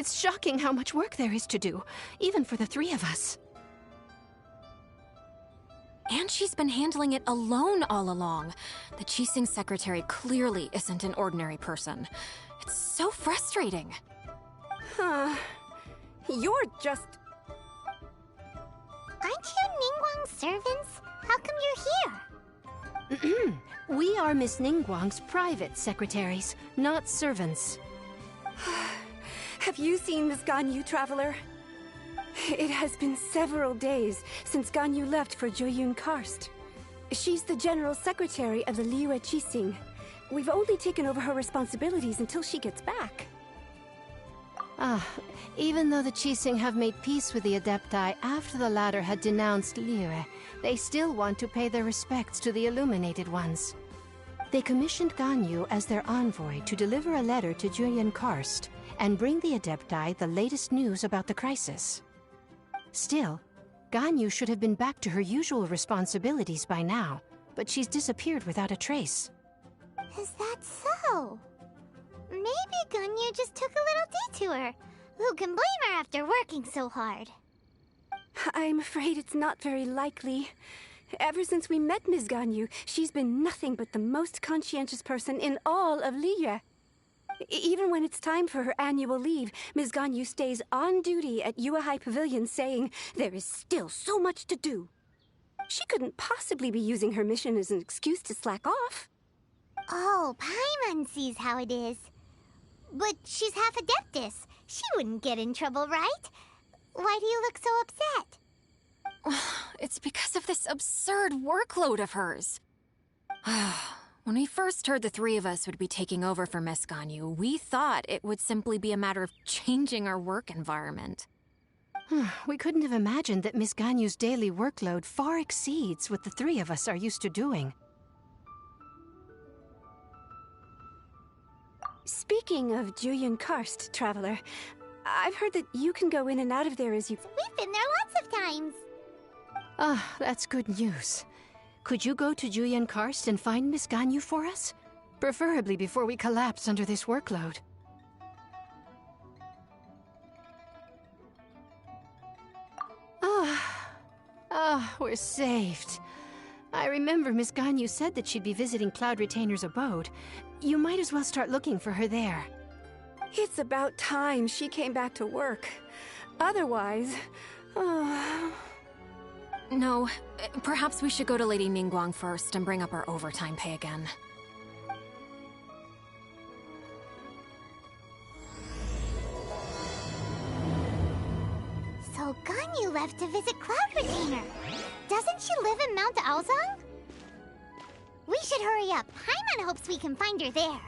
It's shocking how much work there is to do, even for the three of us. And she's been handling it alone all along. The Qixing secretary clearly isn't an ordinary person. It's so frustrating. You're just... Aren't you Ningguang's servants? How come you're here? We are Miss Ningguang's private secretaries, not servants. Have you seen Miss Ganyu, Traveler? It has been several days since Ganyu left for Jueyun Karst. She's the general secretary of the Liyue Qixing. We've only taken over her responsibilities until she gets back. Even though the Qixing have made peace with the Adepti after the latter had denounced Liyue, they still want to pay their respects to the Illuminated Ones. They commissioned Ganyu as their envoy to deliver a letter to Jueyun Karst and bring the Adepti the latest news about the crisis. Still, Ganyu should have been back to her usual responsibilities by now, but she's disappeared without a trace. Is that so? Maybe Ganyu just took a little detour. Who can blame her after working so hard? I'm afraid it's not very likely. Ever since we met Ms. Ganyu, she's been nothing but the most conscientious person in all of Liyue. Even when it's time for her annual leave, Ms. Ganyu stays on duty at Yuehai Pavilion saying there is still so much to do. She couldn't possibly be using her mission as an excuse to slack off. Oh, Paimon sees how it is. But she's half Adeptus. She wouldn't get in trouble, right? Why do you look so upset? It's because of this absurd workload of hers. When we first heard the three of us would be taking over for Miss Ganyu, we thought it would simply be a matter of changing our work environment. We couldn't have imagined that Miss Ganyu's daily workload far exceeds what the three of us are used to doing. Speaking of Jueyun Karst, Traveler, I've heard that you can go in and out of there as you... We've been there lots of times. That's good news. Could you go to Jueyun Karst and find Miss Ganyu for us? Preferably before we collapse under this workload. We're saved. I remember Miss Ganyu said that she'd be visiting Cloud Retainer's abode. You might as well start looking for her there. It's about time she came back to work. Otherwise... No, perhaps we should go to Lady Ningguang first and bring up our overtime pay again. So Ganyu left to visit Cloud Retainer. Doesn't she live in Mount Aozang? We should hurry up. Paimon hopes we can find her there.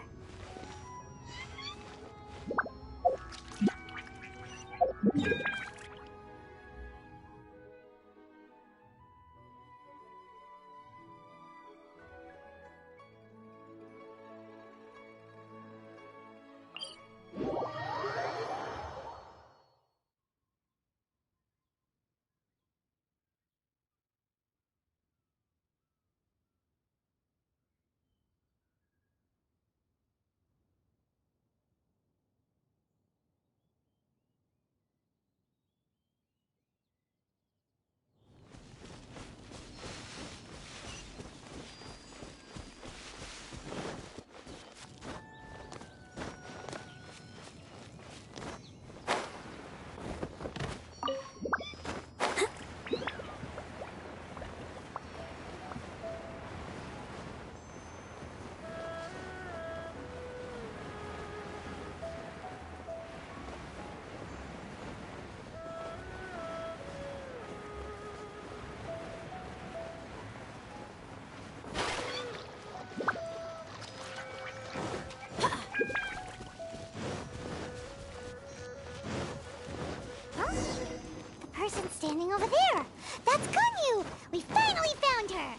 Standing over there! That's Ganyu! We finally found her!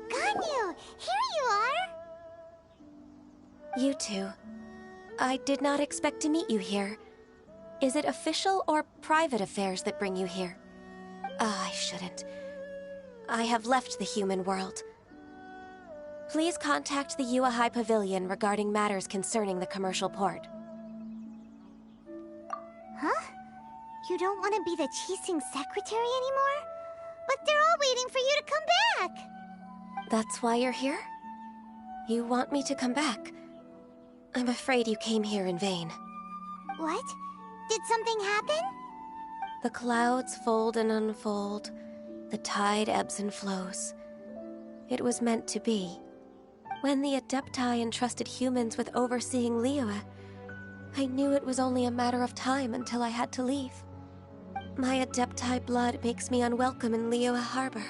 Ganyu! Here you are! You two. I did not expect to meet you here. Is it official or private affairs that bring you here? I shouldn't. I have left the human world. Please contact the Yua High Pavilion regarding matters concerning the commercial port. Huh? You don't want to be the Qixing secretary anymore? But they're all waiting for you to come back! That's why you're here? You want me to come back? I'm afraid you came here in vain. What? Did something happen? The clouds fold and unfold. The tide ebbs and flows. It was meant to be. When the Adepti entrusted humans with overseeing Liyue, I knew it was only a matter of time until I had to leave. My Adepti blood makes me unwelcome in Liyue Harbor.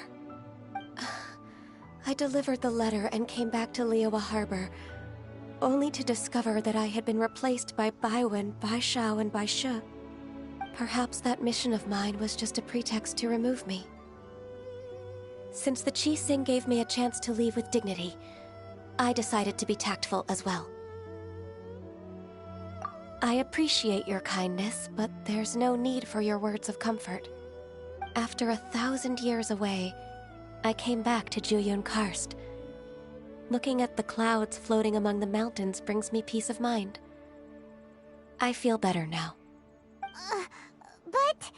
I delivered the letter and came back to Liyue Harbor, only to discover that I had been replaced by Baiwen, Baishao, and Baishu. Perhaps that mission of mine was just a pretext to remove me. Since the Qixing gave me a chance to leave with dignity, I decided to be tactful as well. I appreciate your kindness, but there's no need for your words of comfort. After 1,000 years away, I came back to Juyun Karst. Looking at the clouds floating among the mountains brings me peace of mind. I feel better now. But...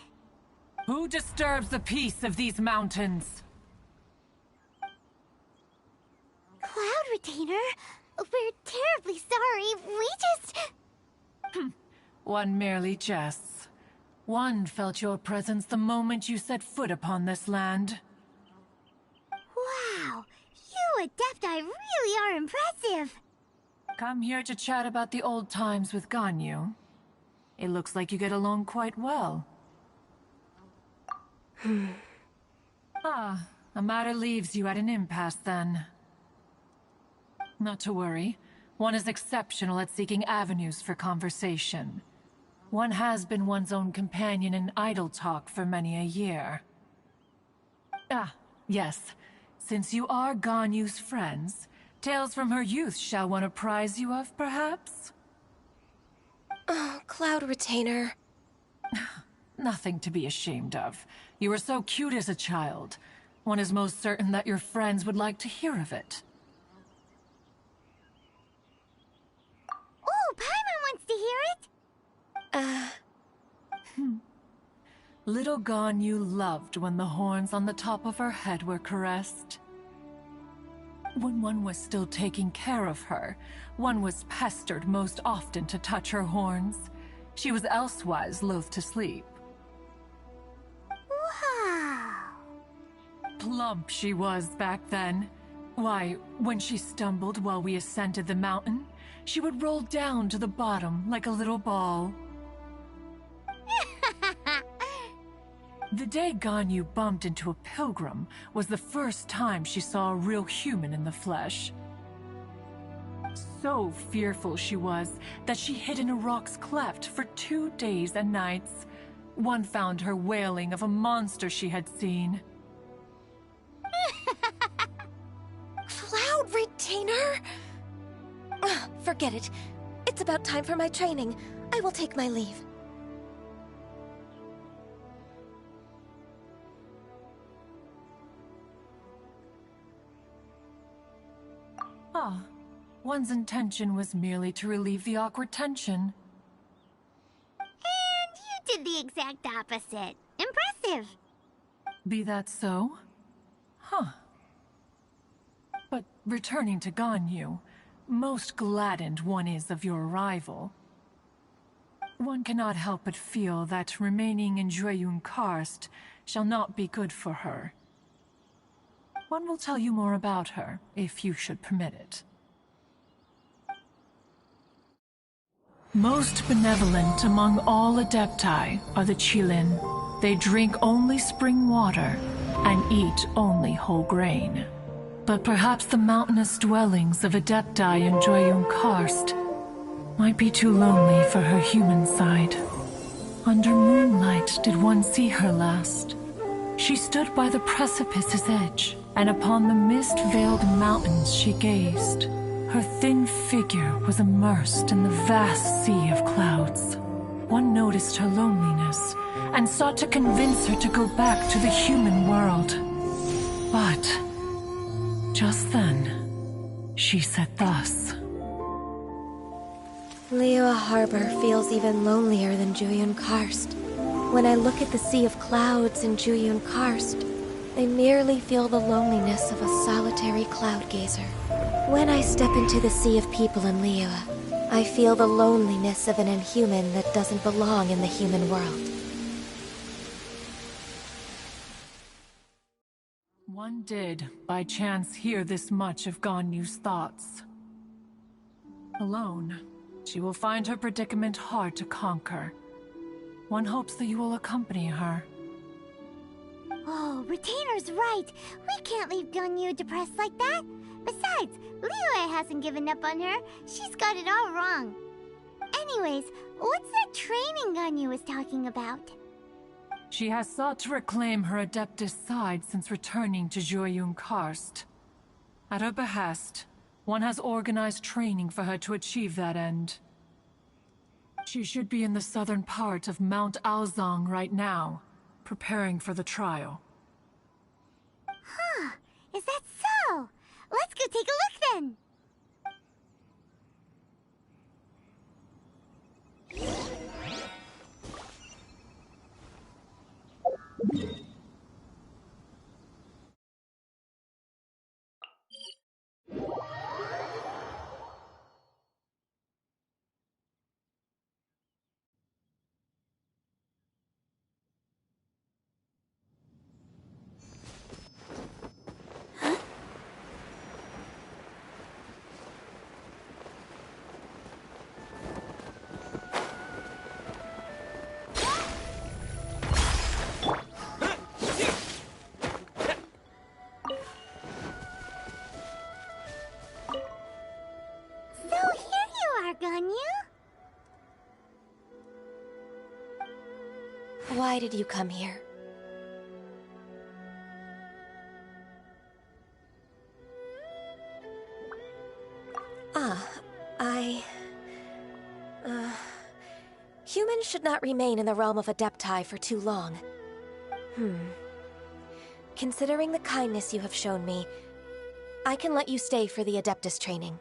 Who disturbs the peace of these mountains? Cloud Retainer, we're terribly sorry. We just... One merely jests. One felt your presence the moment you set foot upon this land. Wow, you Adepti really are impressive. Come here to chat about the old times with Ganyu. It looks like you get along quite well. A matter leaves you at an impasse then. Not to worry. One is exceptional at seeking avenues for conversation. One has been one's own companion in idle talk for many a year. Yes. Since you are Ganyu's friends, tales from her youth shall one apprise you of, perhaps? Oh, Cloud Retainer. Nothing to be ashamed of. You were so cute as a child. One is most certain that your friends would like to hear of it. Oh, Paimon wants to hear it! Little Ganyu loved when the horns on the top of her head were caressed. When one was still taking care of her, one was pestered most often to touch her horns. She was elsewise loath to sleep. Wow! Plump she was back then. Why, when she stumbled while we ascended the mountain, she would roll down to the bottom like a little ball. The day Ganyu bumped into a pilgrim was the first time she saw a real human in the flesh. So fearful she was that she hid in a rock's cleft for 2 days and nights. One found her wailing of a monster she had seen. Cloud Retainer? Forget it. It's about time for my training. I will take my leave. One's intention was merely to relieve the awkward tension. And you did the exact opposite. Impressive! Be that so? But returning to Ganyu, most gladdened one is of your arrival. One cannot help but feel that remaining in Juyun Karst shall not be good for her. One will tell you more about her, if you should permit it. Most benevolent among all Adepti are the Qilin. They drink only spring water and eat only whole grain. But perhaps the mountainous dwellings of Adepti in Juyun Karst might be too lonely for her human side. Under moonlight did one see her last. She stood by the precipice's edge, and upon the mist-veiled mountains she gazed. Her thin figure was immersed in the vast sea of clouds. One noticed her loneliness, and sought to convince her to go back to the human world. But just then, She said thus. Liyue Harbor feels even lonelier than Jueyun Karst. When I look at the sea of clouds in Jueyun Karst, I merely feel the loneliness of a solitary cloud gazer. When I step into the sea of people in Liyue, I feel the loneliness of an inhuman that doesn't belong in the human world. One did, by chance, hear this much of Ganyu's thoughts. Alone, she will find her predicament hard to conquer. One hopes that you will accompany her. Oh, Retainer's right. We can't leave Ganyu depressed like that. Besides, Liyue hasn't given up on her. She's got it all wrong. Anyways, what's that training Ganyu was talking about? She has sought to reclaim her Adeptus side since returning to Jueyun Karst. At her behest, one has organized training for her to achieve that end. She should be in the southern part of Mount Aozang right now, preparing for the trial. Huh, is that so? Let's go take a look then! Ganyu? Why did you come here? Humans should not remain in the realm of Adepti for too long. Considering the kindness you have shown me, I can let you stay for the Adeptus training.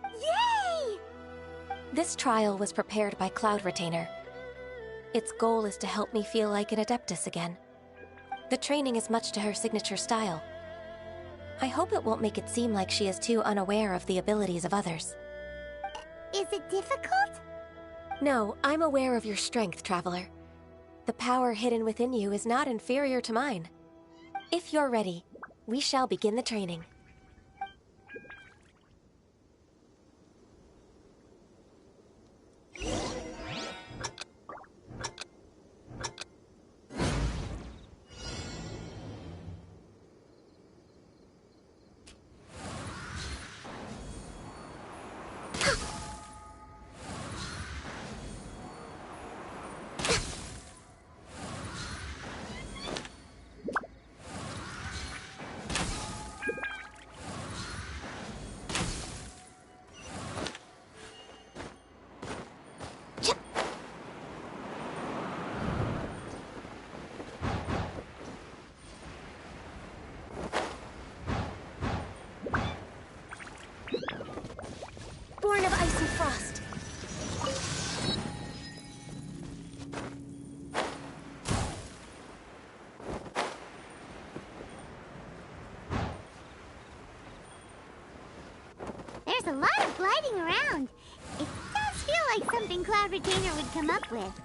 Yay! This trial was prepared by Cloud Retainer. Its goal is to help me feel like an Adeptus again. The training is much to her signature style. I hope it won't make it seem like she is too unaware of the abilities of others. Is it difficult? No, I'm aware of your strength, Traveler. The power hidden within you is not inferior to mine. If you're ready, we shall begin the training. Born of ice and frost. There's a lot of gliding around. It does feel like something Cloud Retainer would come up with.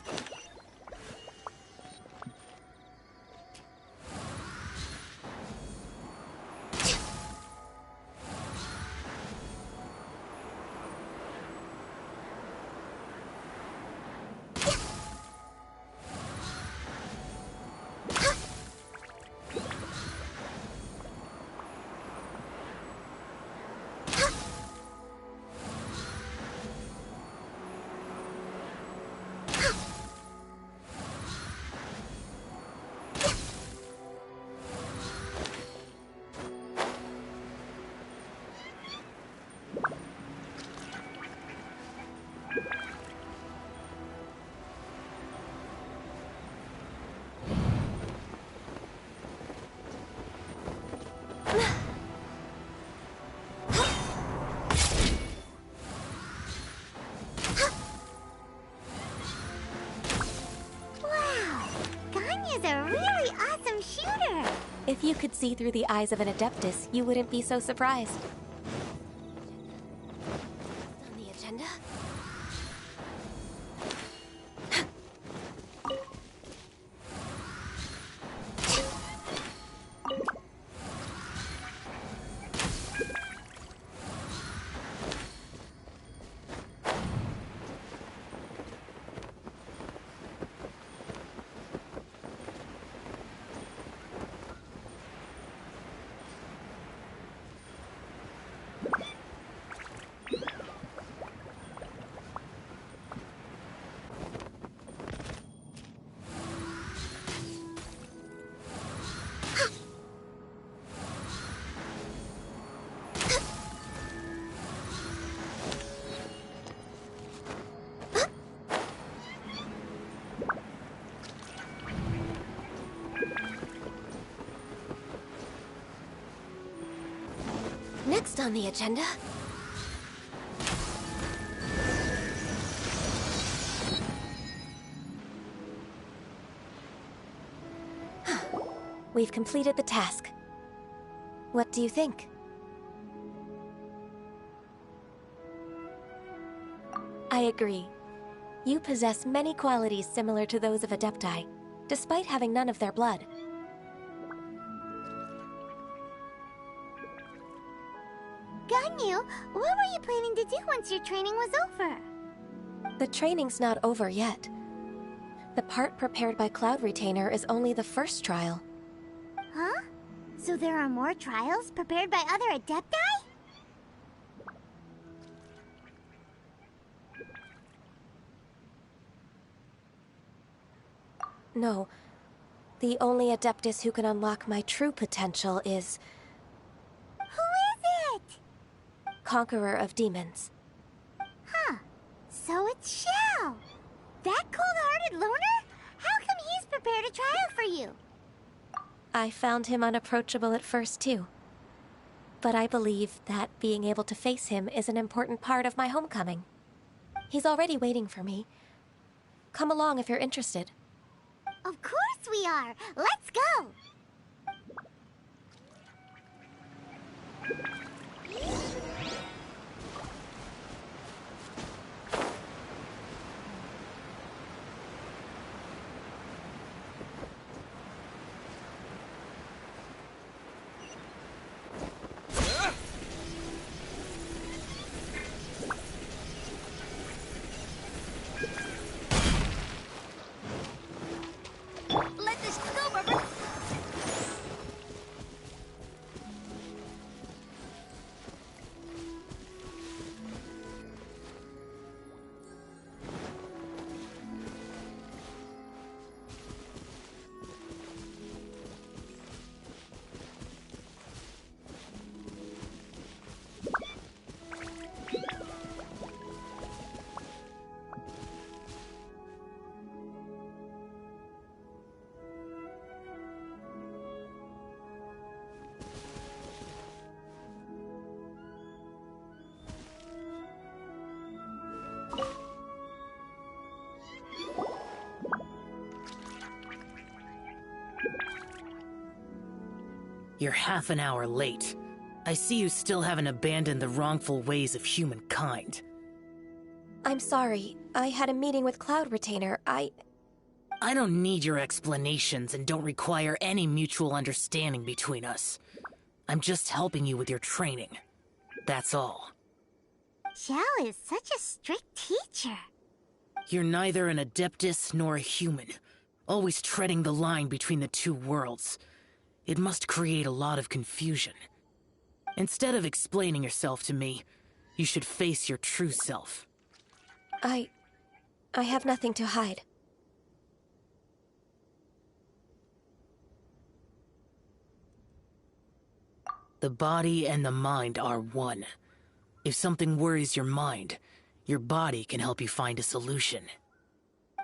Ganyu's a really awesome shooter. If you could see through the eyes of an Adeptus, you wouldn't be so surprised. On the agenda? Next on the agenda... We've completed the task. What do you think? I agree. You possess many qualities similar to those of Adepti, despite having none of their blood. Ganyu, what were you planning to do once your training was over? The training's not over yet. The part prepared by Cloud Retainer is only the first trial. Huh? So there are more trials prepared by other Adepti? No. The only Adeptus who can unlock my true potential is... Who is it? Conqueror of Demons. Huh. So it's Shao. That cold-hearted loner? How come he's prepared a trial for you? I found him unapproachable at first, too. But I believe that being able to face him is an important part of my homecoming. He's already waiting for me. Come along if you're interested. Of course we are! Let's go! Let this go, Barbara! You're half an hour late. I see you still haven't abandoned the wrongful ways of humankind. I'm sorry. I had a meeting with Cloud Retainer. I don't need your explanations and don't require any mutual understanding between us. I'm just helping you with your training. That's all. Xiao is such a strict teacher. You're neither an Adeptus nor a human, always treading the line between the two worlds. It must create a lot of confusion. Instead of explaining yourself to me, you should face your true self. I have nothing to hide. The body and the mind are one. If something worries your mind, your body can help you find a solution.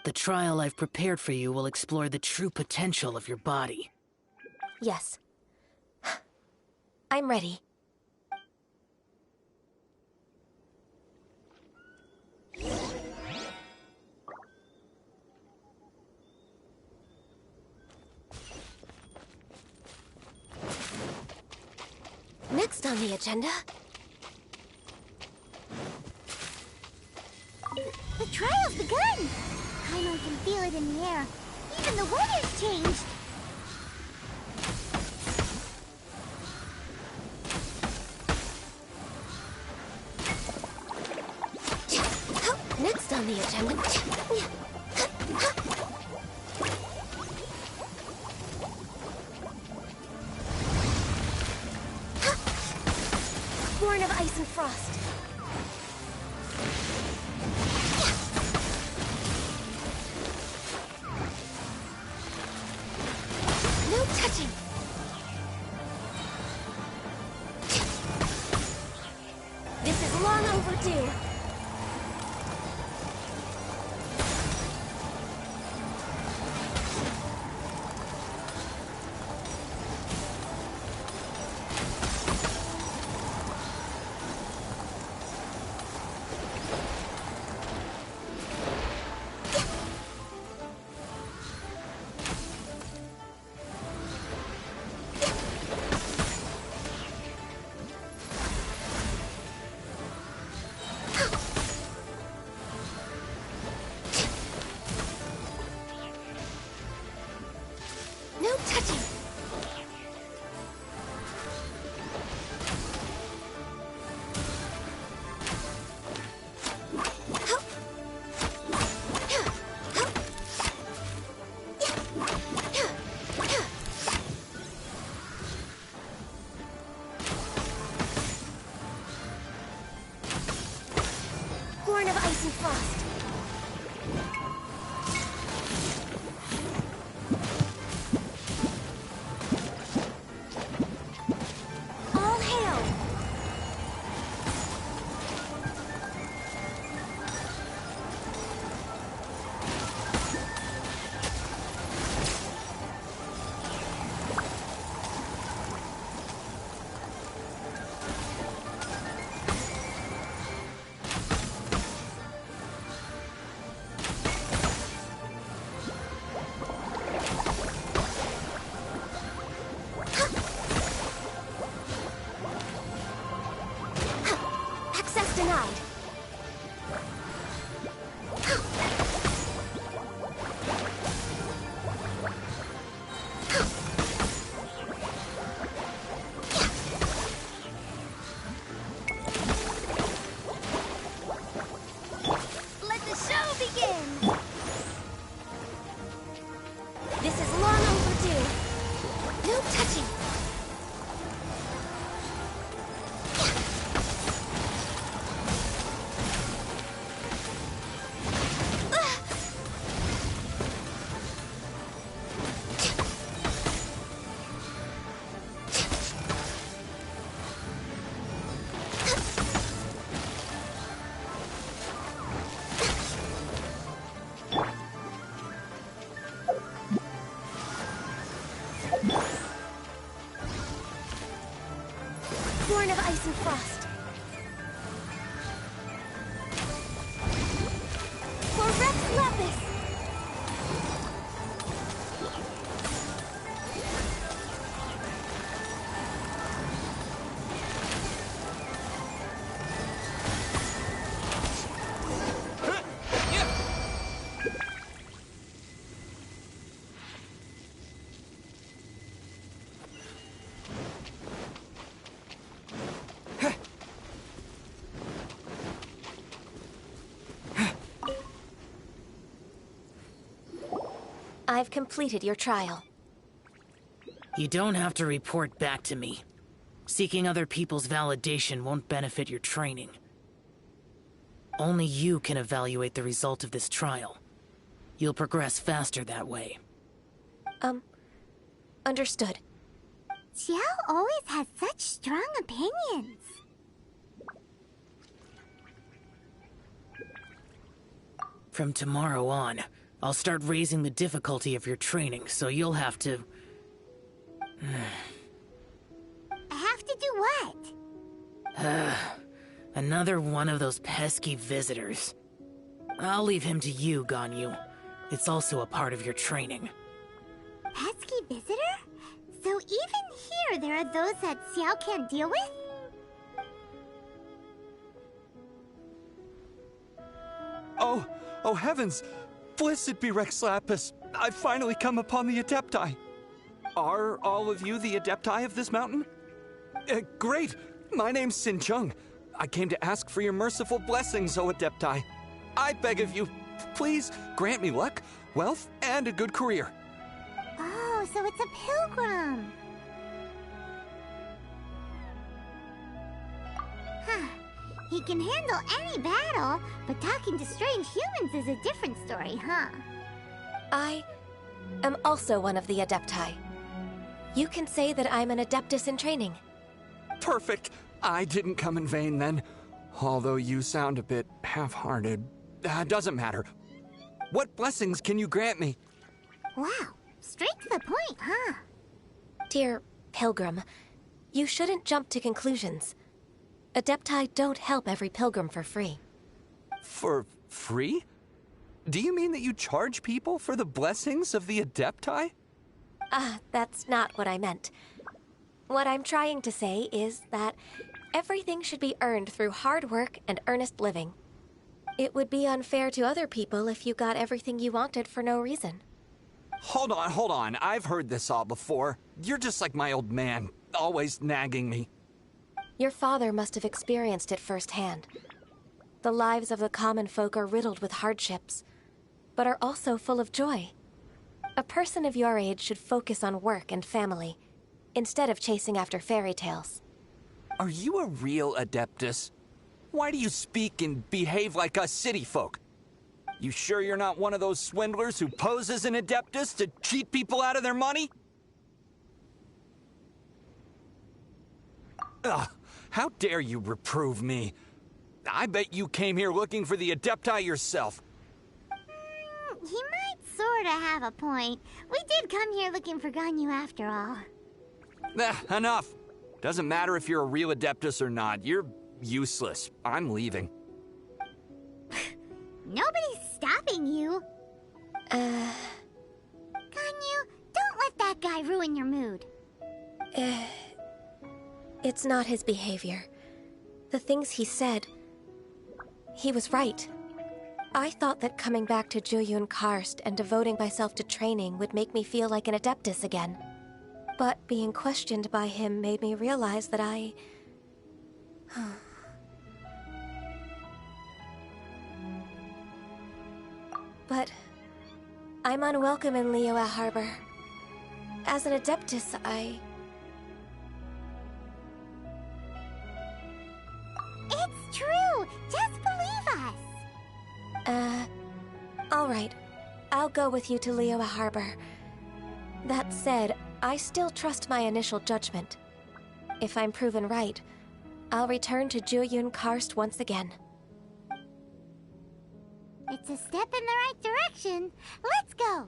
The trial I've prepared for you will explore the true potential of your body. Yes. I'm ready. Next on the agenda? The trial's begun! Paimon can feel it in the air. Even the weather's changed. Next on the agenda... Born of ice and frost. No touching. This is long overdue. No touching. Born of ice and frost. All hail! Access denied. Let the show begin! This is long overdue. No touching. Born of ice and frost. For Rex Lapis! I've completed your trial. You don't have to report back to me. Seeking other people's validation won't benefit your training. Only you can evaluate the result of this trial. You'll progress faster that way. Understood. Xiao always has such strong opinions. From tomorrow on, I'll start raising the difficulty of your training, so you'll have to... I have to do what? Another one of those pesky visitors. I'll leave him to you, Ganyu. It's also a part of your training. Pesky visitor? So even here there are those that Xiao can't deal with? Oh heavens! Blessed be Rex Lapis! I've finally come upon the Adepti! Are all of you the Adepti of this mountain? Great! My name's Sin Chung. I came to ask for your merciful blessings, O Adepti. I beg of you, please grant me luck, wealth, and a good career. Oh, so it's a pilgrim. Huh. He can handle any battle, but talking to strange humans is a different story, huh? I am also one of the Adepti. You can say that I'm an Adeptus in training. Perfect. I didn't come in vain then. Although you sound a bit half-hearted. Doesn't matter. What blessings can you grant me? Wow, straight to the point, huh? Dear Pilgrim, you shouldn't jump to conclusions. Adepti don't help every pilgrim for free. For free? Do you mean that you charge people for the blessings of the Adepti? That's not what I meant. What I'm trying to say is that everything should be earned through hard work and earnest living. It would be unfair to other people if you got everything you wanted for no reason. Hold on. I've heard this all before. You're just like my old man, always nagging me. Your father must have experienced it firsthand. The lives of the common folk are riddled with hardships, but are also full of joy. A person of your age should focus on work and family, instead of chasing after fairy tales. Are you a real Adeptus? Why do you speak and behave like us city folk? You sure you're not one of those swindlers who pose as an Adeptus to cheat people out of their money? Ugh, how dare you reprove me? I bet you came here looking for the Adepti yourself. He might sorta have a point. We did come here looking for Ganyu after all. Enough. Doesn't matter if you're a real Adeptus or not. You're useless. I'm leaving. Nobody's stopping you. Ganyu, don't let that guy ruin your mood. It's not his behavior. The things he said, he was right. I thought that coming back to Jueyun Karst and devoting myself to training would make me feel like an Adeptus again. But being questioned by him made me realize that I... But I'm unwelcome in Liyue Harbor. As an Adeptus, It's true! Just believe us! All right. I'll go with you to Liyue Harbor. That said, I still trust my initial judgment. If I'm proven right, I'll return to Jueyun Karst once again. It's a step in the right direction. Let's go!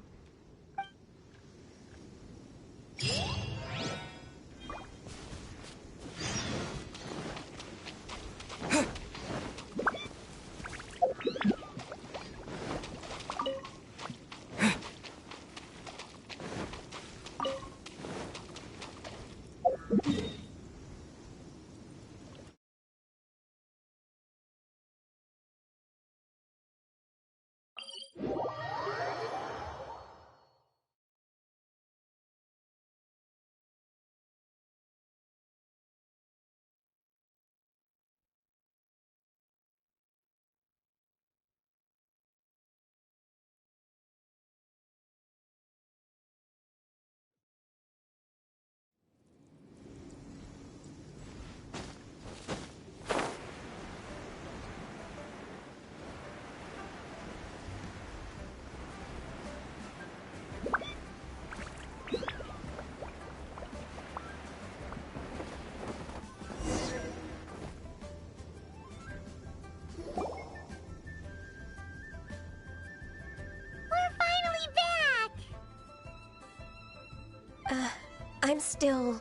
I'm still...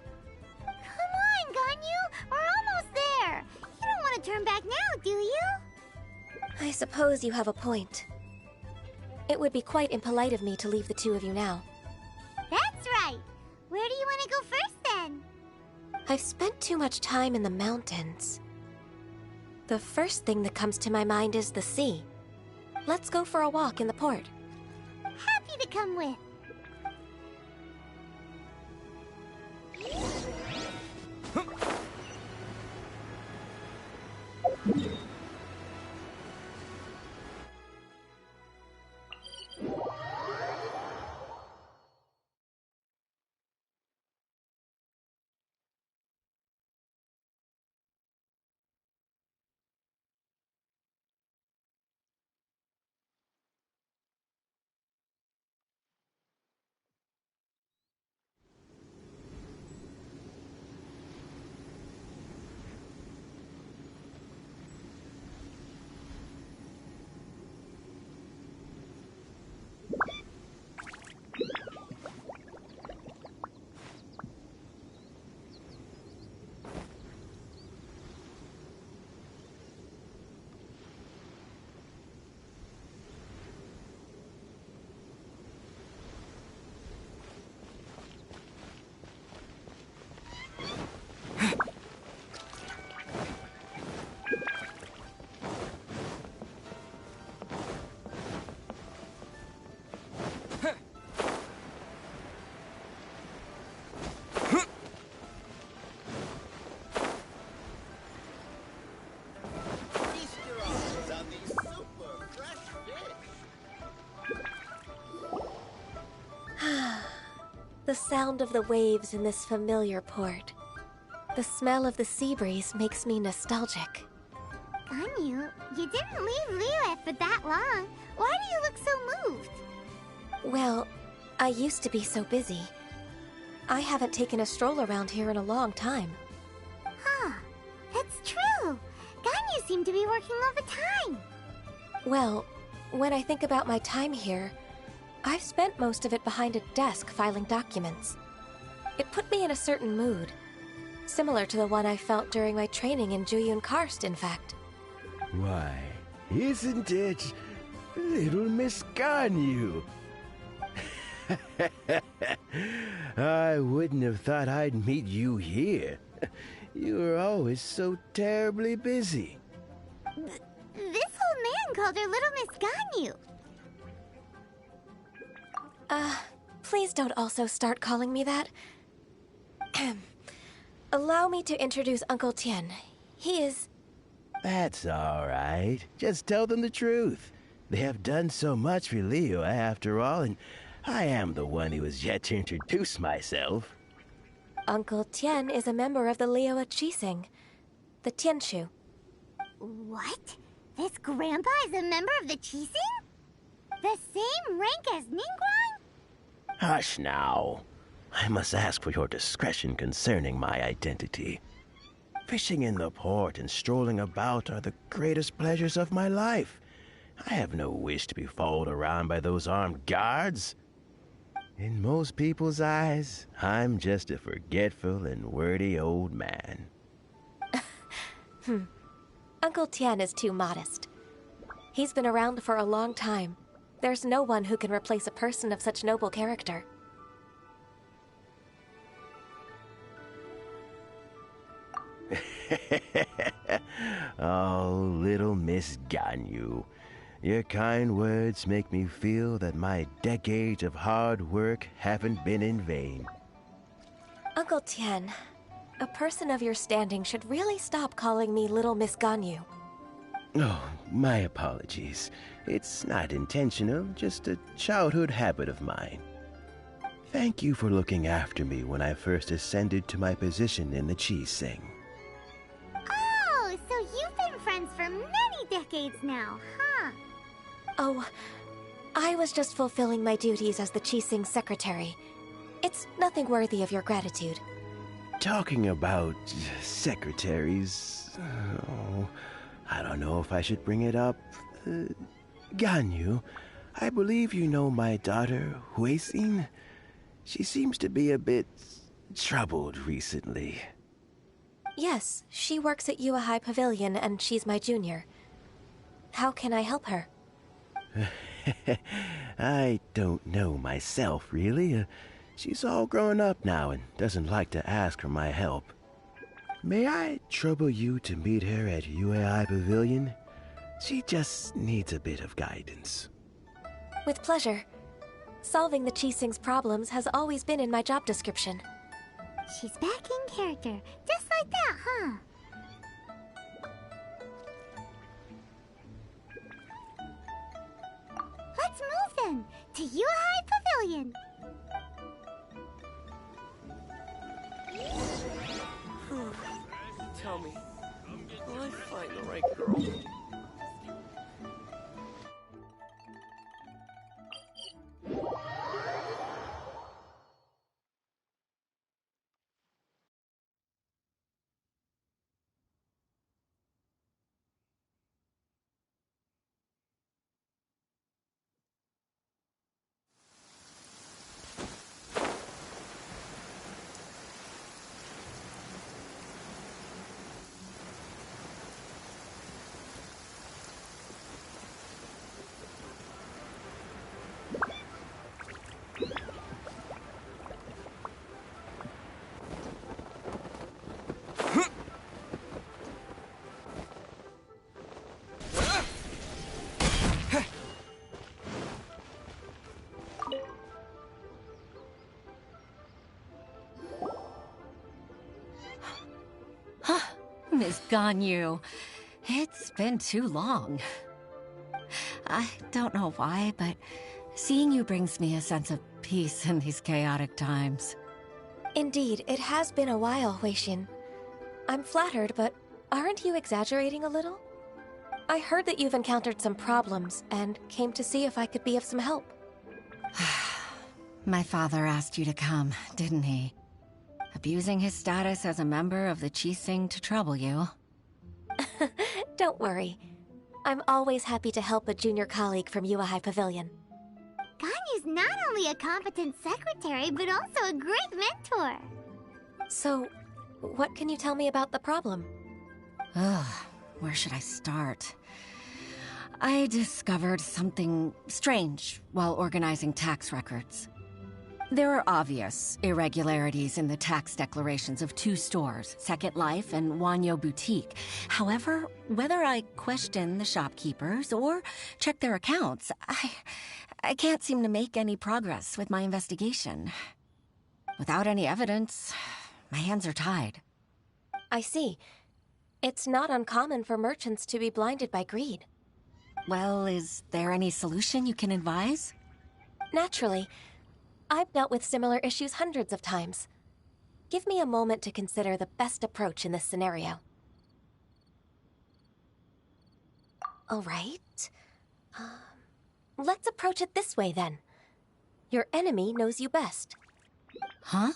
Come on, Ganyu! We're almost there! You don't want to turn back now, do you? I suppose you have a point. It would be quite impolite of me to leave the two of you now. That's right! Where do you want to go first, then? I've spent too much time in the mountains. The first thing that comes to my mind is the sea. Let's go for a walk in the port. Happy to come with. The sound of the waves in this familiar port. The smell of the sea breeze makes me nostalgic. Ganyu, you didn't leave Liyue for that long. Why do you look so moved? Well, I used to be so busy. I haven't taken a stroll around here in a long time. Huh, that's true. Ganyu seemed to be working overtime. Well, when I think about my time here, I've spent most of it behind a desk filing documents. It put me in a certain mood, similar to the one I felt during my training in Juyun Karst, in fact. Why, isn't it little Miss Ganyu? I wouldn't have thought I'd meet you here. You were always so terribly busy. This old man called her Little Miss Ganyu. Please don't also start calling me that. Allow me to introduce Uncle Tien. He is... That's all right. Just tell them the truth. They have done so much for Liyue after all, and I am the one who has yet to introduce myself. Uncle Tien is a member of the Liyue Qixing, the Tianshu. What? This grandpa is a member of the Qixing? The same rank as Ningguang? Hush now. I must ask for your discretion concerning my identity. Fishing in the port and strolling about are the greatest pleasures of my life. I have no wish to be followed around by those armed guards. In most people's eyes, I'm just a forgetful and wordy old man. Uncle Tien is too modest. He's been around for a long time. There's no one who can replace a person of such noble character. Oh, little Miss Ganyu. Your kind words make me feel that my decades of hard work haven't been in vain. Uncle Tien, a person of your standing should really stop calling me Little Miss Ganyu. Oh, my apologies. It's not intentional, just a childhood habit of mine. Thank you for looking after me when I first ascended to my position in the Qixing. Oh, so you've been friends for many decades now, huh? Oh, I was just fulfilling my duties as the Qixing secretary. It's nothing worthy of your gratitude. Talking about secretaries... Oh, I don't know if I should bring it up. Ganyu, I believe you know my daughter, Huixin. She seems to be a bit troubled recently. Yes, she works at Yua High Pavilion and she's my junior. How can I help her? I don't know myself, really. She's all grown up now and doesn't like to ask for my help. May I trouble you to meet her at Yua High Pavilion? She just needs a bit of guidance. With pleasure. Solving the Qixing's problems has always been in my job description. She's back in character, just like that, huh? Let's move then, to Yuhai Pavilion. Tell me, will I find the right girl? Miss Ganyu, it's been too long. I don't know why, but seeing you brings me a sense of peace in these chaotic times. Indeed, it has been a while, Weishin. I'm flattered, but aren't you exaggerating a little? I heard that you've encountered some problems and came to see if I could be of some help. My father asked you to come, didn't he? Abusing his status as a member of the Qixing to trouble you. Don't worry. I'm always happy to help a junior colleague from Yuhai Pavilion. Ganyu's not only a competent secretary, but also a great mentor. So, what can you tell me about the problem? Ugh, where should I start? I discovered something strange while organizing tax records. There are obvious irregularities in the tax declarations of two stores, Second Life and Wanyo Boutique. However, whether I question the shopkeepers or check their accounts, I can't seem to make any progress with my investigation. Without any evidence, my hands are tied. I see. It's not uncommon for merchants to be blinded by greed. Well, is there any solution you can advise? Naturally. I've dealt with similar issues hundreds of times. Give me a moment to consider the best approach in this scenario. All right. Let's approach it this way, then. Your enemy knows you best. Huh?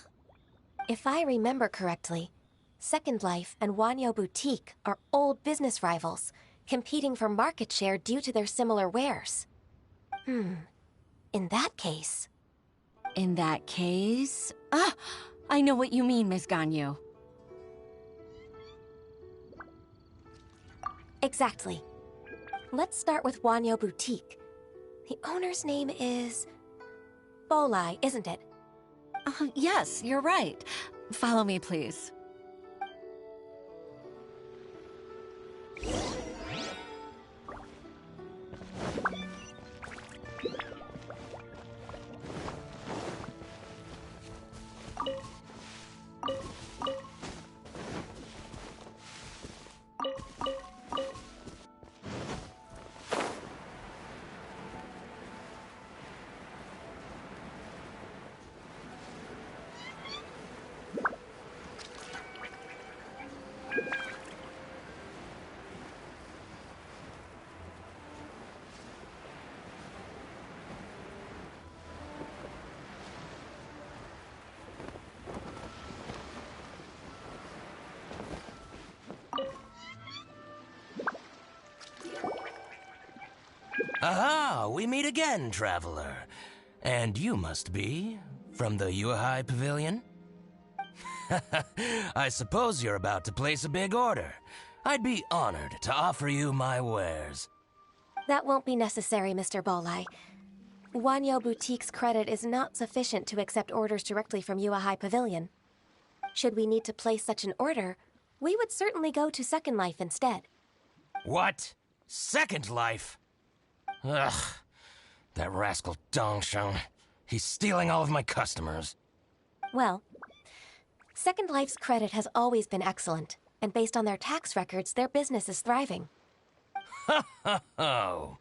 If I remember correctly, Second Life and Wanyo Boutique are old business rivals, competing for market share due to their similar wares. In that case... In that case... Ah! I know what you mean, Miss Ganyu. Exactly. Let's start with Wanyo Boutique. The owner's name is... Bolai, isn't it? Yes, you're right. Follow me, please. Aha! We meet again, traveler. And you must be from the Yuhai Pavilion? I suppose you're about to place a big order. I'd be honored to offer you my wares. That won't be necessary, Mr. Bolai. Wanyo Boutique's credit is not sufficient to accept orders directly from Yuhai Pavilion. Should we need to place such an order, we would certainly go to Second Life instead. What? Second Life? Ugh. That rascal Dongsheng. He's stealing all of my customers. Well, Second Life's credit has always been excellent, and based on their tax records, their business is thriving. Oh,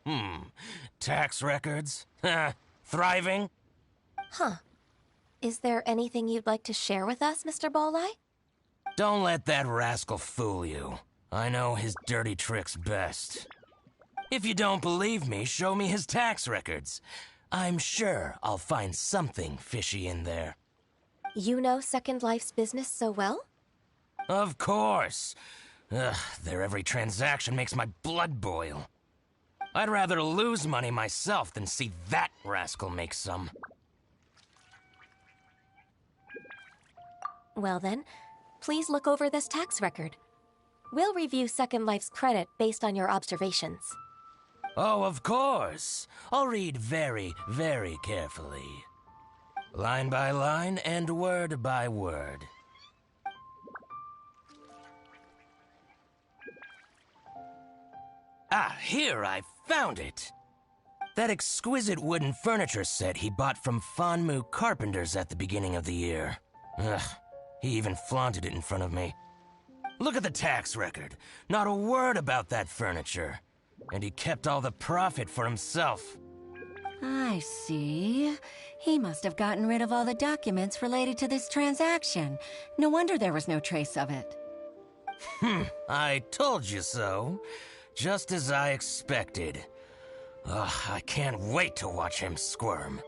tax records? Thriving? Huh. Is there anything you'd like to share with us, Mr. Bolai? Don't let that rascal fool you. I know his dirty tricks best. If you don't believe me, show me his tax records. I'm sure I'll find something fishy in there. You know Second Life's business so well? Of course. Ugh, their every transaction makes my blood boil. I'd rather lose money myself than see that rascal make some. Well then, please look over this tax record. We'll review Second Life's credit based on your observations. Oh, of course. I'll read very, very carefully. Line by line and word by word. Ah, here, I found it. That exquisite wooden furniture set he bought from Fanmu Carpenters at the beginning of the year. Ugh, he even flaunted it in front of me. Look at the tax record. Not a word about that furniture. And he kept all the profit for himself. I see. He must have gotten rid of all the documents related to this transaction. No wonder there was no trace of it. I told you so. Just as I expected. Ugh, I can't wait to watch him squirm.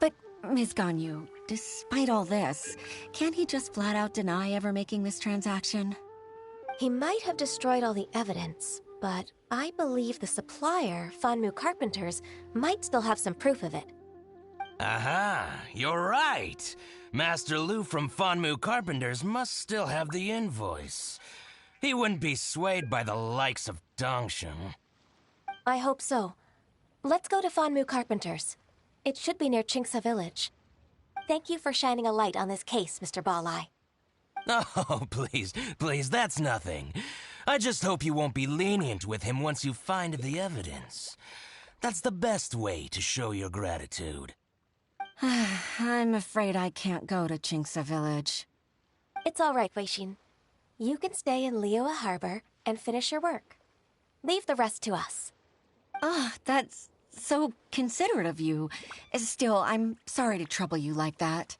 But, Ms. Ganyu, despite all this, can't he just flat out deny ever making this transaction? He might have destroyed all the evidence, but I believe the supplier, Fanmu Carpenters, might still have some proof of it. Aha, you're right. Master Lu from Fanmu Carpenters must still have the invoice. He wouldn't be swayed by the likes of Dongsheng. I hope so. Let's go to Fanmu Carpenters. It should be near Chingsa Village. Thank you for shining a light on this case, Mr. Balai. Oh, please, that's nothing. I just hope you won't be lenient with him once you find the evidence. That's the best way to show your gratitude. I'm afraid I can't go to Chingsa Village. It's all right, Weixin. You can stay in Liyue Harbor and finish your work. Leave the rest to us. That's so considerate of you. Still, I'm sorry to trouble you like that.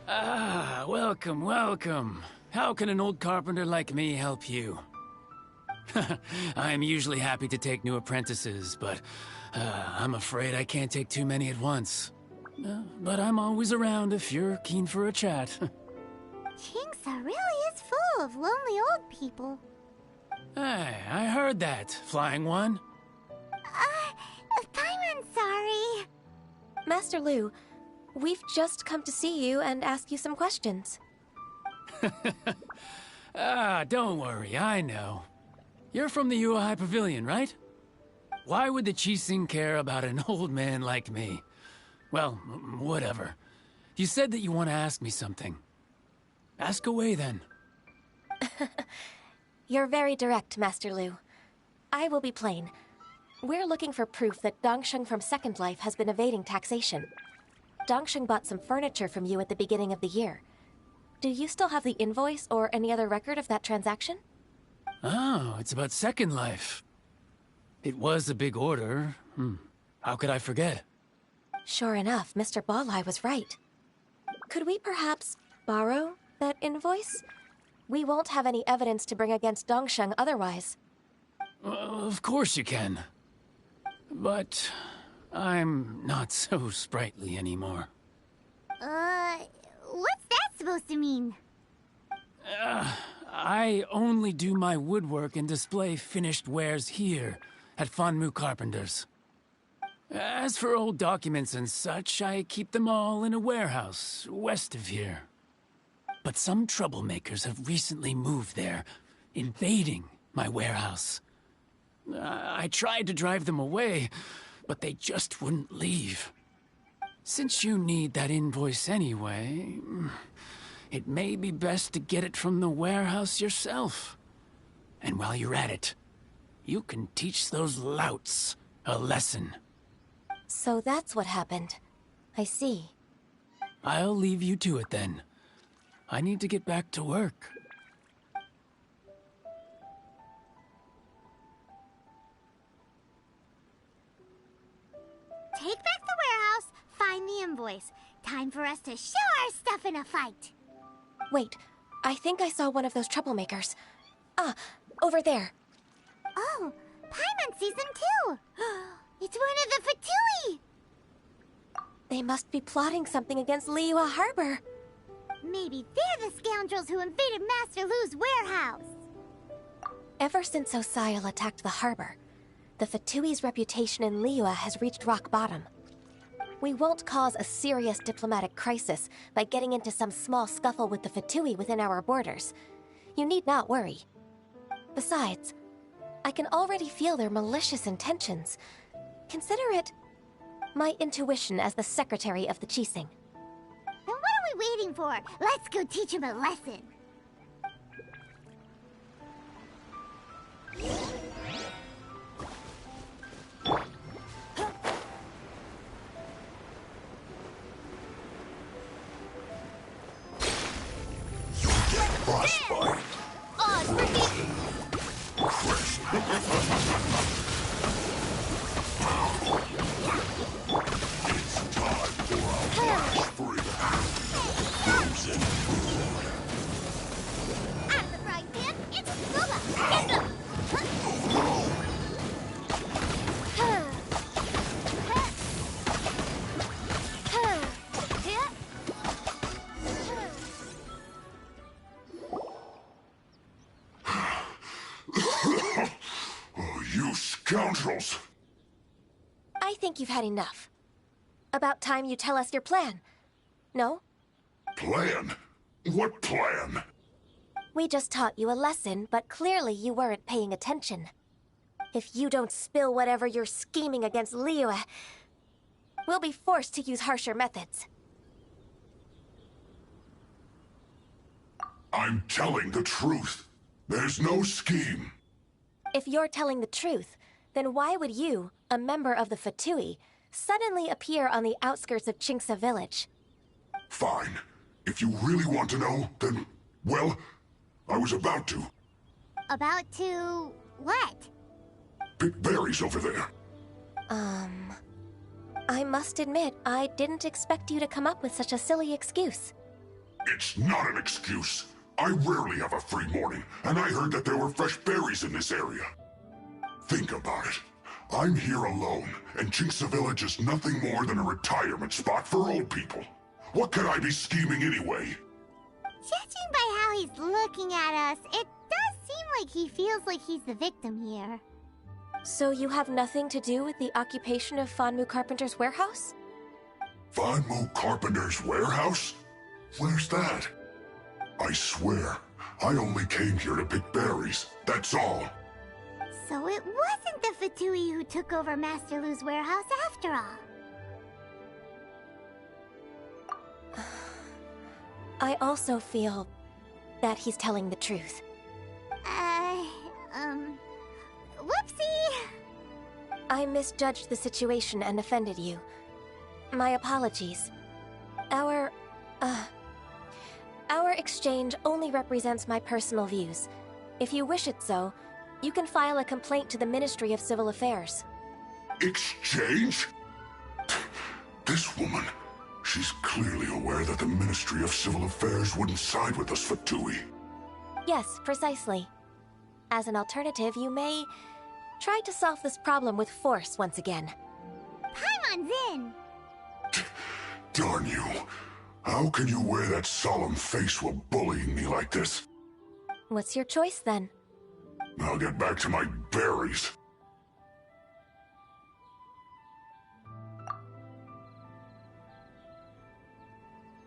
Ah, welcome, welcome. How can an old carpenter like me help you? I'm usually happy to take new apprentices, but I'm afraid I can't take too many at once. But I'm always around if you're keen for a chat. Chinksa really is full of lonely old people. Hey, I heard that, Flying One. I'm sorry. Master Lu, we've just come to see you and ask you some questions. Don't worry, I know. You're from the Yuehai Pavilion, right? Why would the Qixing care about an old man like me? Well, whatever. You said that you want to ask me something. Ask away, then. You're very direct, Master Lu. I will be plain. We're looking for proof that Dongsheng from Second Life has been evading taxation. Dongsheng bought some furniture from you at the beginning of the year. Do you still have the invoice or any other record of that transaction? Oh, it's about Second Life. It was a big order. How could I forget? Sure enough, Mr. Balai was right. Could we perhaps borrow that invoice? We won't have any evidence to bring against Dongsheng otherwise. Of course you can. But I'm not so sprightly anymore. What's that supposed to mean? I only do my woodwork and display finished wares here at Fanmu Carpenter's. As for old documents and such, I keep them all in a warehouse west of here. But some troublemakers have recently moved there, invading my warehouse. I tried to drive them away, but they just wouldn't leave. Since you need that invoice anyway, it may be best to get it from the warehouse yourself. And while you're at it, you can teach those louts a lesson. So that's what happened. I see. I'll leave you to it then. I need to get back to work. Take back the warehouse, find the invoice. Time for us to show our stuff in a fight. Wait, I think I saw one of those troublemakers. Ah, over there. Oh, Paimon sees them too. It's one of the Fatui. They must be plotting something against Liyue Harbor. Maybe they're the scoundrels who invaded Master Lu's warehouse. Ever since Osial attacked the harbor, the Fatui's reputation in Liyue has reached rock bottom. We won't cause a serious diplomatic crisis by getting into some small scuffle with the Fatui within our borders. You need not worry. Besides, I can already feel their malicious intentions. Consider it my intuition as the secretary of the Qixing. Then what are we waiting for? Let's go teach him a lesson. Frostbite. Odds for me. It's time for our free. Frozen. Out of the frying pan, it's Booba. Get them. You scoundrels! I think you've had enough. About time you tell us your plan. No? Plan? What plan? We just taught you a lesson, but clearly you weren't paying attention. If you don't spill whatever you're scheming against Liyue, we'll be forced to use harsher methods. I'm telling the truth. There's no scheme. If you're telling the truth, then why would you, a member of the Fatui, suddenly appear on the outskirts of Chinksa village? Fine. If you really want to know, then, well, I was about to. About to... what? Pick berries over there. I must admit, I didn't expect you to come up with such a silly excuse. It's not an excuse. I rarely have a free morning, and I heard that there were fresh berries in this area. Think about it. I'm here alone, and Chinksa Village is nothing more than a retirement spot for old people. What could I be scheming anyway? Judging by how he's looking at us, it does seem like he feels like he's the victim here. So you have nothing to do with the occupation of Fanmu Carpenter's warehouse? Fanmu Carpenter's warehouse? Where's that? I swear, I only came here to pick berries, that's all. So it wasn't the Fatui who took over Master Lu's warehouse after all. I also feel that he's telling the truth. Whoopsie! I misjudged the situation and offended you. My apologies. Our exchange only represents my personal views. If you wish it so, you can file a complaint to the Ministry of Civil Affairs. Exchange? This woman, she's clearly aware that the Ministry of Civil Affairs wouldn't side with us, Fatui. Yes, precisely. As an alternative, you may try to solve this problem with force once again. Paimon's in! Darn you. How can you wear that solemn face while bullying me like this? What's your choice, then? I'll get back to my berries.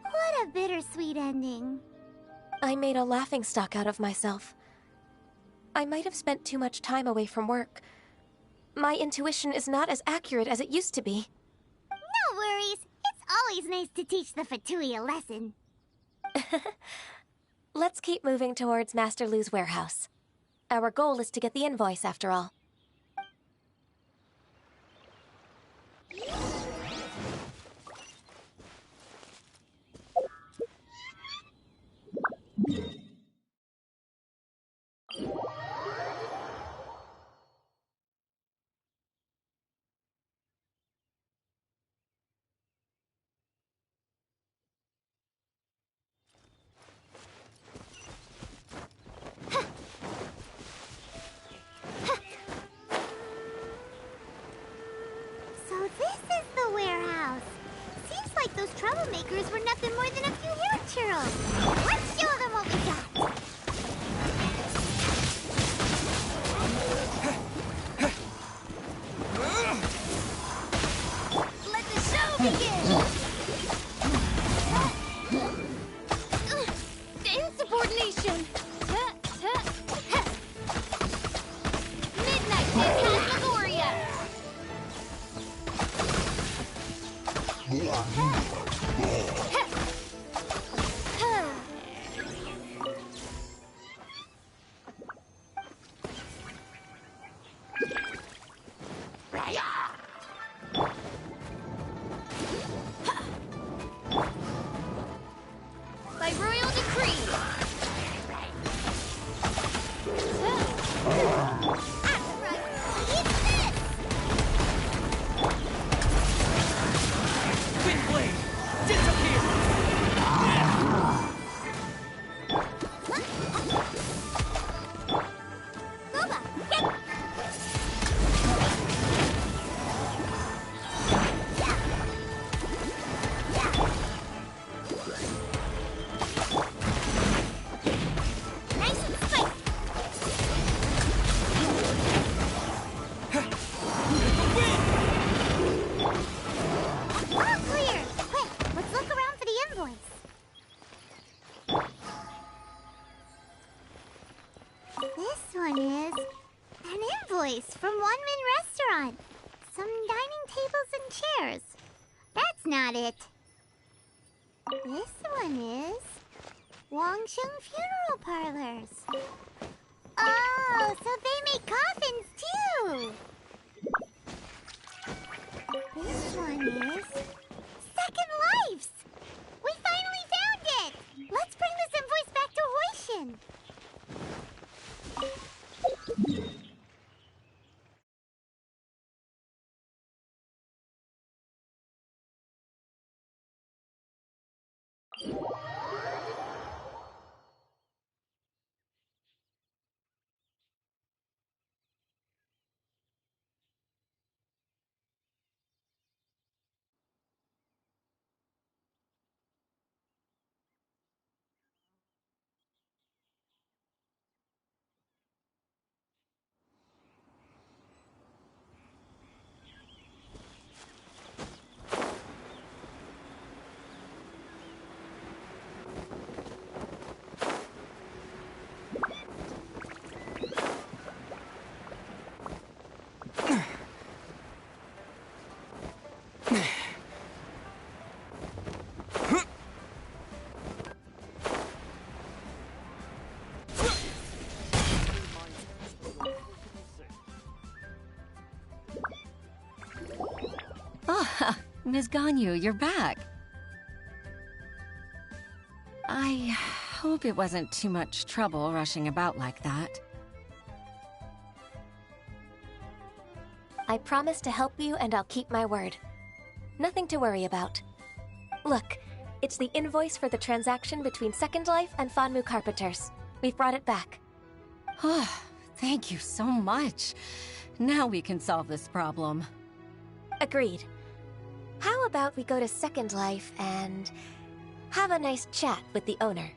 What a bittersweet ending. I made a laughingstock out of myself. I might have spent too much time away from work. My intuition is not as accurate as it used to be. No worries. It's always nice to teach the Fatui a lesson. Let's keep moving towards Master Lu's warehouse. Our goal is to get the invoice, after all. So this is the warehouse. Seems like those troublemakers were nothing more than a few hair churros. Let's show them what we got. Let the show begin! Insubordination! Midnight Phantasmagoria! By royal decree! Windblade! Disappear! Nice and spicy! All clear! Quick, let's look around for the invoice. This one is an invoice from One Min Restaurant. Some dining tables and chairs. That's not it. This one is Wangsheng Funeral Parlors. Oh, so they make coffins too. This one is Second Lives. We finally found it. Let's bring this invoice back to Hoishin. Ah, Ms. Ganyu, you're back. I hope it wasn't too much trouble rushing about like that. I promise to help you and I'll keep my word. Nothing to worry about. Look, it's the invoice for the transaction between Second Life and Fanmu Carpenters. We've brought it back. Oh, thank you so much. Now we can solve this problem. Agreed. How about we go to Second Life and have a nice chat with the owner?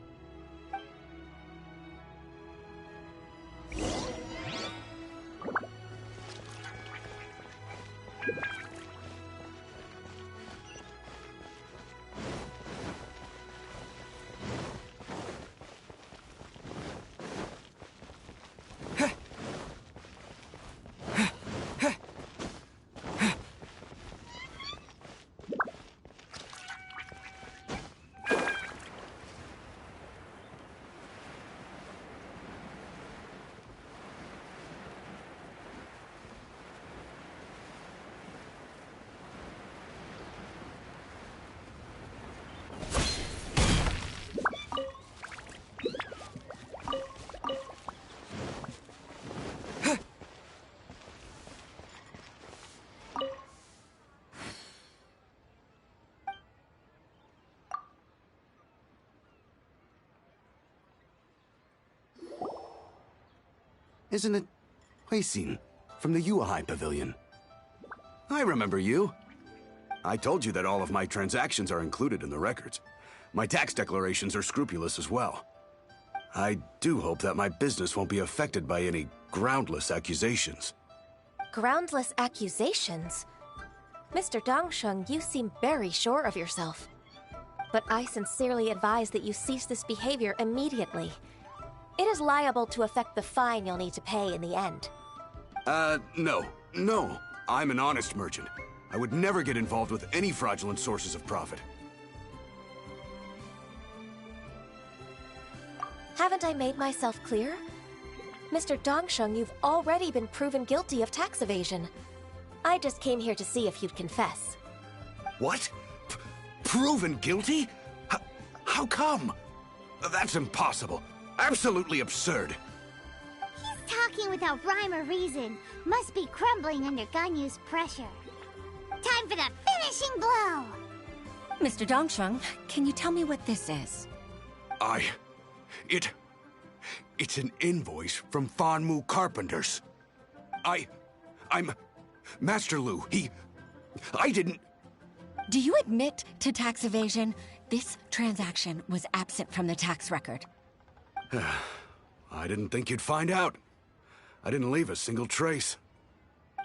Isn't it Huixin from the Yuehai Pavilion? I remember you. I told you that all of my transactions are included in the records. My tax declarations are scrupulous as well. I do hope that my business won't be affected by any groundless accusations. Groundless accusations? Mr. Dongsheng, you seem very sure of yourself. But I sincerely advise that you cease this behavior immediately. It is liable to affect the fine you'll need to pay in the end. No. I'm an honest merchant. I would never get involved with any fraudulent sources of profit. Haven't I made myself clear? Mr. Dongsheng, you've already been proven guilty of tax evasion. I just came here to see if you'd confess. What? Proven guilty? How come? That's impossible. Absolutely absurd. He's talking without rhyme or reason. Must be crumbling under Ganyu's pressure. Time for the finishing blow! Mr. Dongsheng, can you tell me what this is? It's an invoice from Fanmu Carpenters. I'm Master Lu. I didn't... Do you admit to tax evasion? This transaction was absent from the tax record. I didn't think you'd find out. I didn't leave a single trace.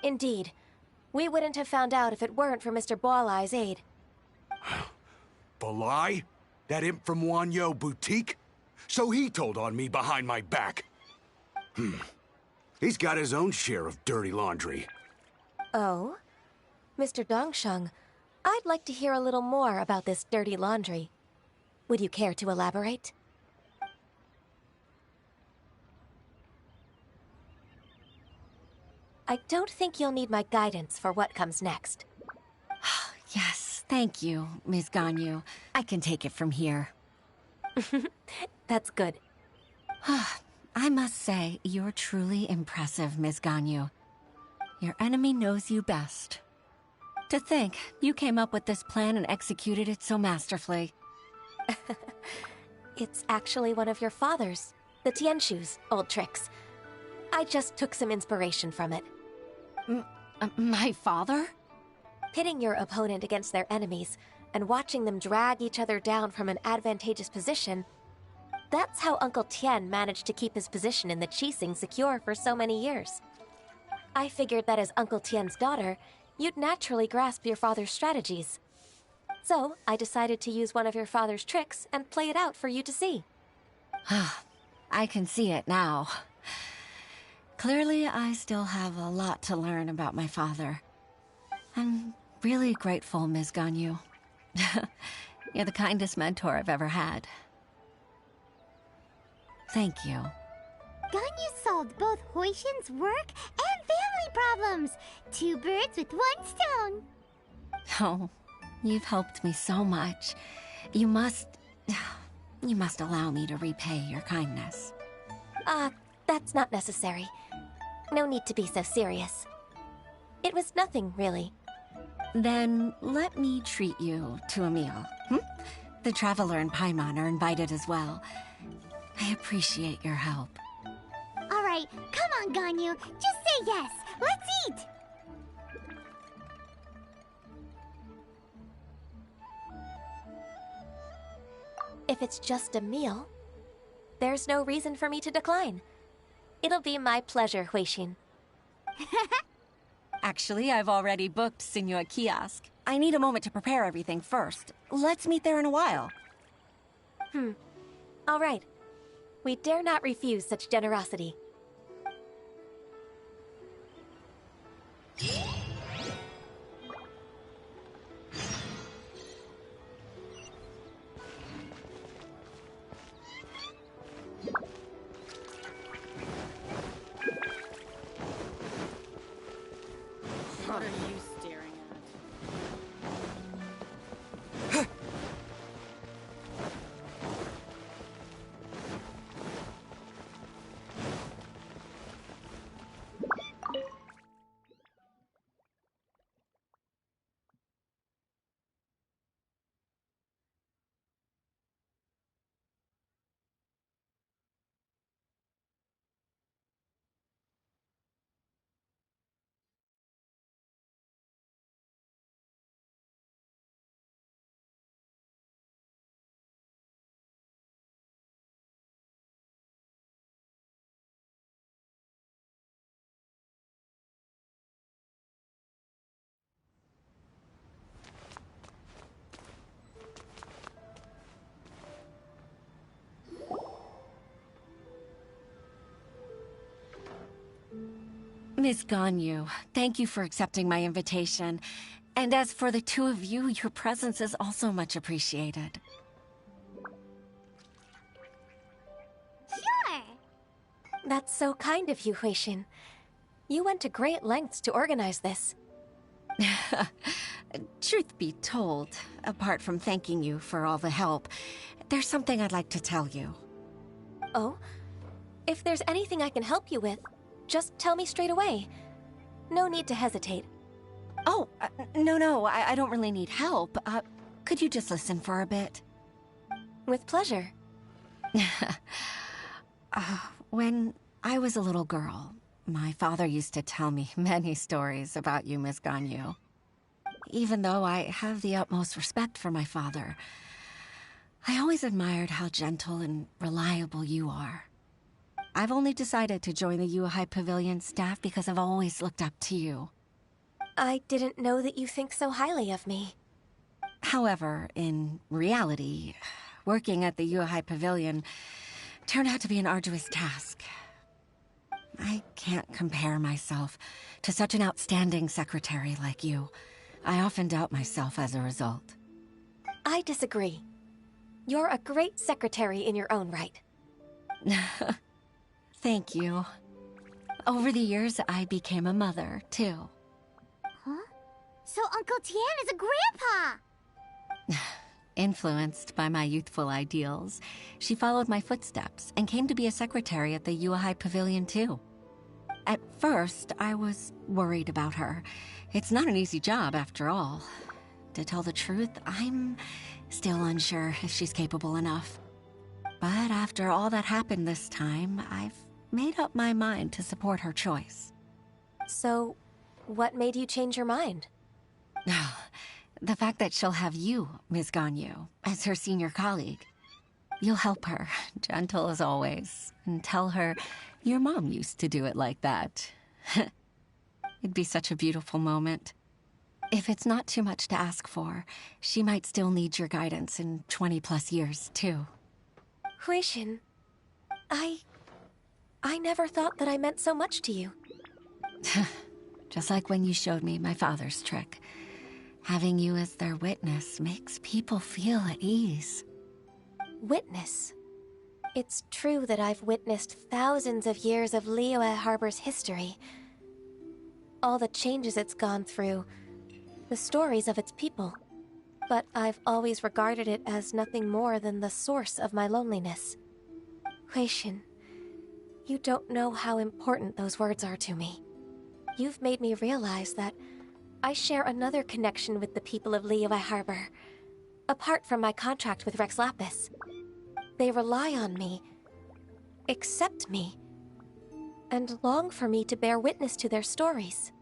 Indeed. We wouldn't have found out if it weren't for Mr. Boalai's aid. Boalai? That imp from Wanyo Boutique? So he told on me behind my back. He's got his own share of dirty laundry. Oh? Mr. Dongsheng, I'd like to hear a little more about this dirty laundry. Would you care to elaborate? I don't think you'll need my guidance for what comes next. Yes, thank you, Ms. Ganyu. I can take it from here. That's good. I must say, you're truly impressive, Ms. Ganyu. Your enemy knows you best. To think, you came up with this plan and executed it so masterfully. It's actually one of your father's, the Tianshu's, old tricks. I just took some inspiration from it. My father? Pitting your opponent against their enemies and watching them drag each other down from an advantageous position, that's how Uncle Tian managed to keep his position in the Qixing secure for so many years. I figured that as Uncle Tian's daughter, you'd naturally grasp your father's strategies. So I decided to use one of your father's tricks and play it out for you to see. I can see it now. Clearly, I still have a lot to learn about my father. And really grateful, Ms. Ganyu. You're the kindest mentor I've ever had. Thank you. Ganyu solved both Huishin's work and family problems. 2 birds with 1 stone. Oh, you've helped me so much. You must allow me to repay your kindness. That's not necessary. No need to be so serious. It was nothing, really. Then let me treat you to a meal. The Traveler and Paimon are invited as well. I appreciate your help. All right, come on, Ganyu. Just say yes. Let's eat. If it's just a meal, there's no reason for me to decline. It'll be my pleasure, Huishin. Actually, I've already booked Senua Kiosk. I need a moment to prepare everything first. Let's meet there in a while. All right. We dare not refuse such generosity. What are you staring at? Miss Ganyu, thank you for accepting my invitation. And as for the two of you, your presence is also much appreciated. Sure. That's so kind of you, Huishin. You went to great lengths to organize this. Truth be told, apart from thanking you for all the help, there's something I'd like to tell you. Oh? If there's anything I can help you with, just tell me straight away. No need to hesitate. Oh, no, I don't really need help. Could you just listen for a bit? With pleasure. When I was a little girl, my father used to tell me many stories about you, Miss Ganyu. Even though I have the utmost respect for my father, I always admired how gentle and reliable you are. I've only decided to join the Yuhai Pavilion staff because I've always looked up to you. I didn't know that you think so highly of me. However, in reality, working at the Yuhai Pavilion turned out to be an arduous task. I can't compare myself to such an outstanding secretary like you. I often doubt myself as a result. I disagree. You're a great secretary in your own right. Thank you. Over the years, I became a mother, too. Huh? So Uncle Tian is a grandpa! Influenced by my youthful ideals, she followed my footsteps and came to be a secretary at the Yuhai Pavilion, too. At first, I was worried about her. It's not an easy job, after all. To tell the truth, I'm still unsure if she's capable enough. But after all that happened this time, I've made up my mind to support her choice. So, what made you change your mind? The fact that she'll have you, Ms. Ganyu, as her senior colleague. You'll help her, gentle as always, and tell her your mom used to do it like that. It'd be such a beautiful moment. If it's not too much to ask for, she might still need your guidance in 20+ years, too. Huishin, I never thought that I meant so much to you. Just like when you showed me my father's trick. Having you as their witness makes people feel at ease. Witness? It's true that I've witnessed thousands of years of Liyue Harbor's history. All the changes it's gone through, the stories of its people. But I've always regarded it as nothing more than the source of my loneliness. Huixin, you don't know how important those words are to me. You've made me realize that I share another connection with the people of Liyue Harbor, apart from my contract with Rex Lapis. They rely on me, accept me, and long for me to bear witness to their stories.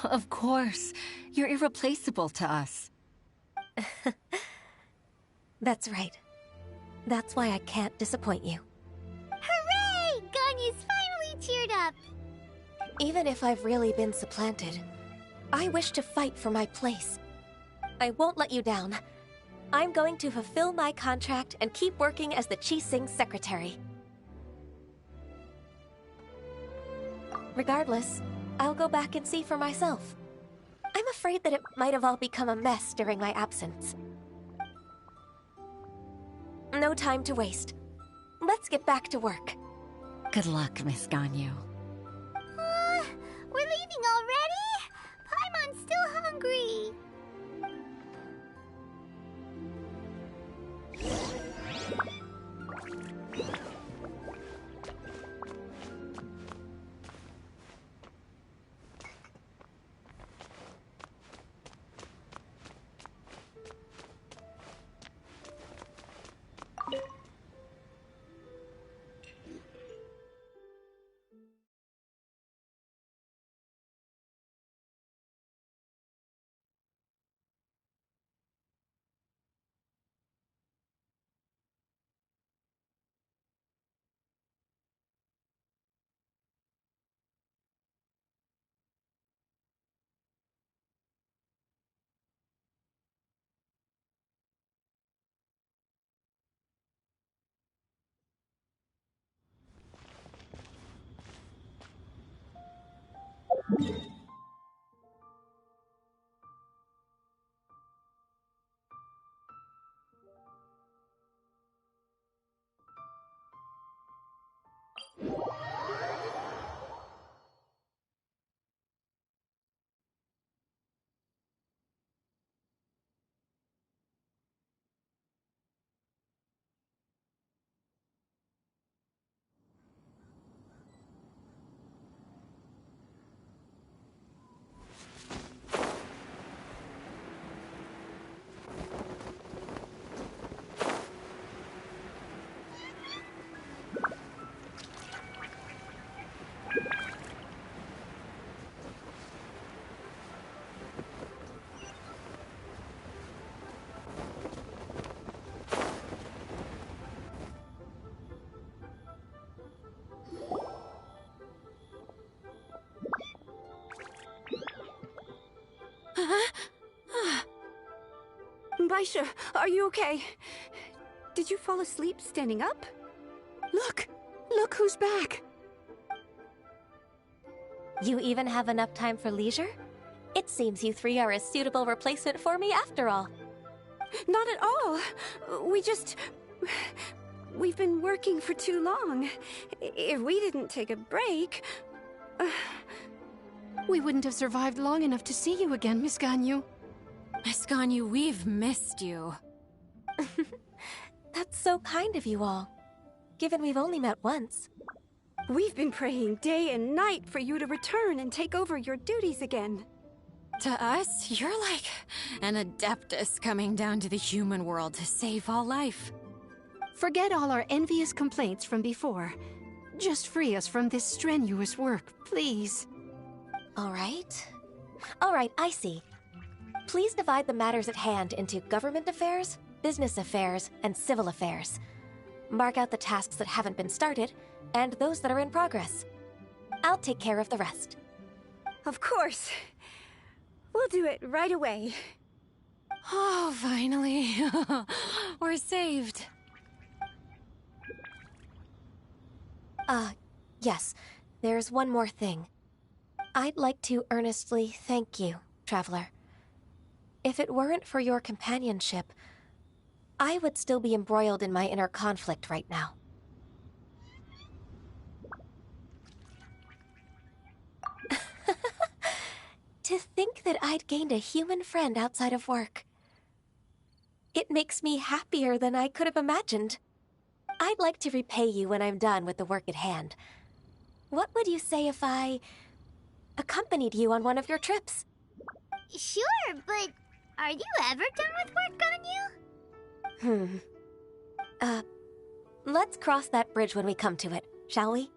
Of course. You're irreplaceable to us. That's right. That's why I can't disappoint you. Hooray! Ganyu's finally cheered up! Even if I've really been supplanted, I wish to fight for my place. I won't let you down. I'm going to fulfill my contract and keep working as the Qixing's secretary. Regardless, I'll go back and see for myself. I'm afraid that it might have all become a mess during my absence. No time to waste. Let's get back to work. Good luck, Miss Ganyu. We're leaving already? Paimon's still hungry. Baisha, are you okay? Did you fall asleep standing up? Look! Look who's back! You even have enough time for leisure? It seems you three are a suitable replacement for me after all. Not at all. We've been working for too long. If we didn't take a break... We wouldn't have survived long enough to see you again, Miss Ganyu. Miss Ganyu, we've missed you. That's so kind of you all, given we've only met once. We've been praying day and night for you to return and take over your duties again. To us, you're like an adeptus coming down to the human world to save all life. Forget all our envious complaints from before. Just free us from this strenuous work, please. All right, I see. Please divide the matters at hand into government affairs, business affairs, and civil affairs. Mark out the tasks that haven't been started, and those that are in progress. I'll take care of the rest. Of course. We'll do it right away. Oh, finally. We're saved. Yes. There's one more thing. I'd like to earnestly thank you, Traveler. If it weren't for your companionship, I would still be embroiled in my inner conflict right now. To think that I'd gained a human friend outside of work. It makes me happier than I could have imagined. I'd like to repay you when I'm done with the work at hand. What would you say if I accompanied you on one of your trips? Sure, but are you ever done with work, Ganyu? Let's cross that bridge when we come to it, shall we?